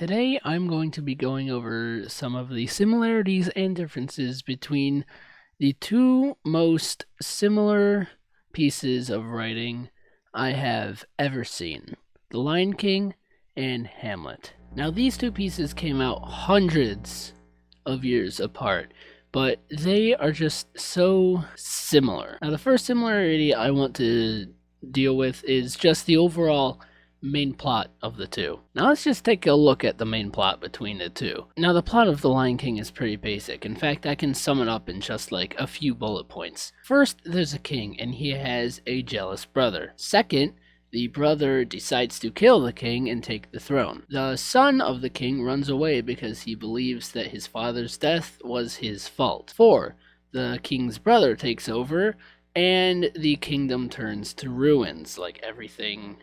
Today I'm going to be going over some of the similarities and differences between the two most similar pieces of writing I have ever seen, The Lion King and Hamlet. Now, these two pieces came out hundreds of years apart, but they are just so similar. Now, the first similarity I want to deal with is just the overall main plot of the two. Now let's just take a look at the main plot between the two. Now the plot of The Lion King is pretty basic. In fact, I can sum it up in just like a few bullet points. First, there's a king and he has a jealous brother. Second, the brother decides to kill the king and take the throne. The son of the king runs away because he believes that his father's death was his fault. 4. The king's brother takes over and the kingdom turns to ruins, like everything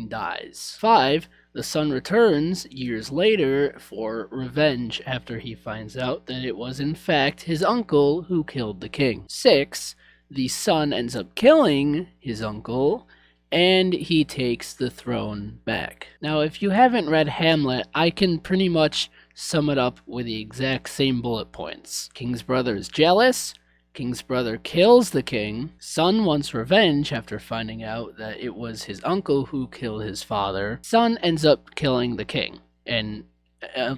dies. 5. The son returns years later for revenge after he finds out that it was in fact his uncle who killed the king. 6. The son ends up killing his uncle and he takes the throne back. Now, if you haven't read Hamlet, I can pretty much sum it up with the exact same bullet points. King's brother is jealous. King's brother kills the king. Son wants revenge after finding out that it was his uncle who killed his father. Son ends up killing the king and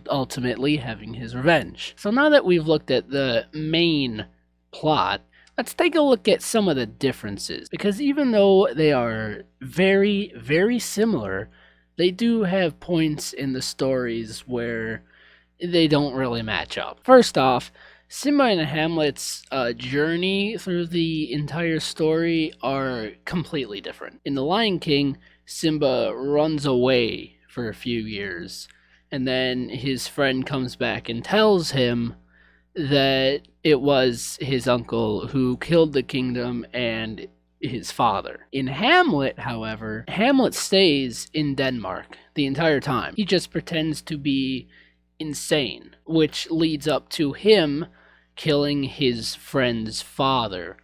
ultimately having his revenge. So now that we've looked at the main plot, let's take a look at some of the differences. Because even though they are very, very similar, they do have points in the stories where they don't really match up. First off, Simba and Hamlet's journey through the entire story are completely different. In The Lion King, Simba runs away for a few years, and then his friend comes back and tells him that it was his uncle who killed the kingdom and his father. In Hamlet, however, Hamlet stays in Denmark the entire time. He just pretends to be insane, which leads up to him killing his friend's father.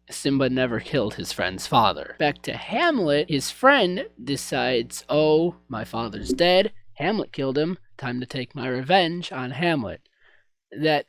Simba never killed his friend's father. Back to Hamlet, his friend decides, oh, my father's dead, Hamlet killed him, time to take my revenge on Hamlet. That,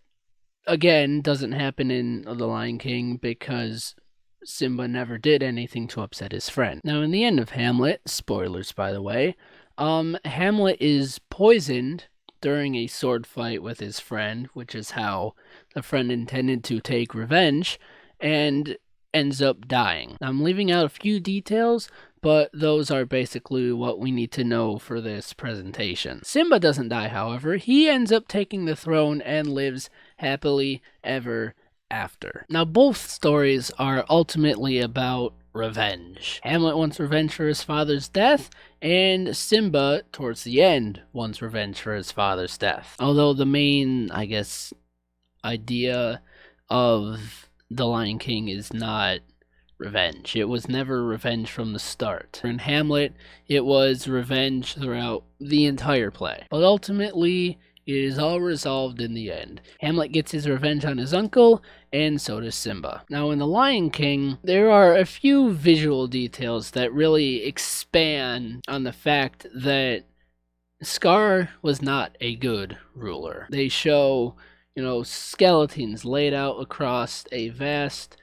again, doesn't happen in The Lion King because Simba never did anything to upset his friend. Now, in the end of Hamlet, spoilers by the way, Hamlet is poisoned during a sword fight with his friend, which is how the friend intended to take revenge, and ends up dying. I'm leaving out a few details, but those are basically what we need to know for this presentation. Simba doesn't die, however. He ends up taking the throne and lives happily ever after. Now, both stories are ultimately about revenge. Hamlet wants revenge for his father's death, and Simba, towards the end, wants revenge for his father's death. Although the main, I guess, idea of The Lion King is not revenge. It was never revenge from the start. In Hamlet, it was revenge throughout the entire play. But ultimately, it is all resolved in the end. Hamlet gets his revenge on his uncle, and so does Simba. Now, in The Lion King, there are a few visual details that really expand on the fact that Scar was not a good ruler. They show, skeletons laid out across a vast,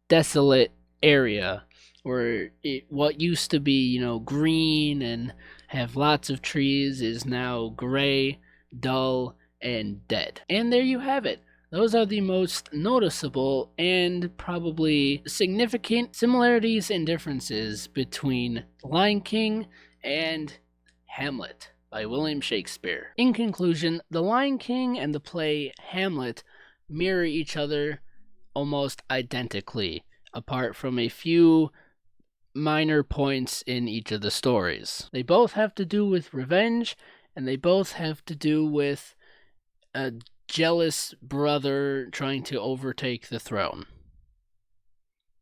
desolate area where what used to be, green and have lots of trees is now gray, dull, and dead. And there you have it. Those are the most noticeable and probably significant similarities and differences between Lion King and Hamlet by William Shakespeare. In conclusion, The Lion King and the play Hamlet mirror each other almost identically, apart from a few minor points in each of the stories. They both have to do with revenge, and they both have to do with a jealous brother trying to overtake the throne.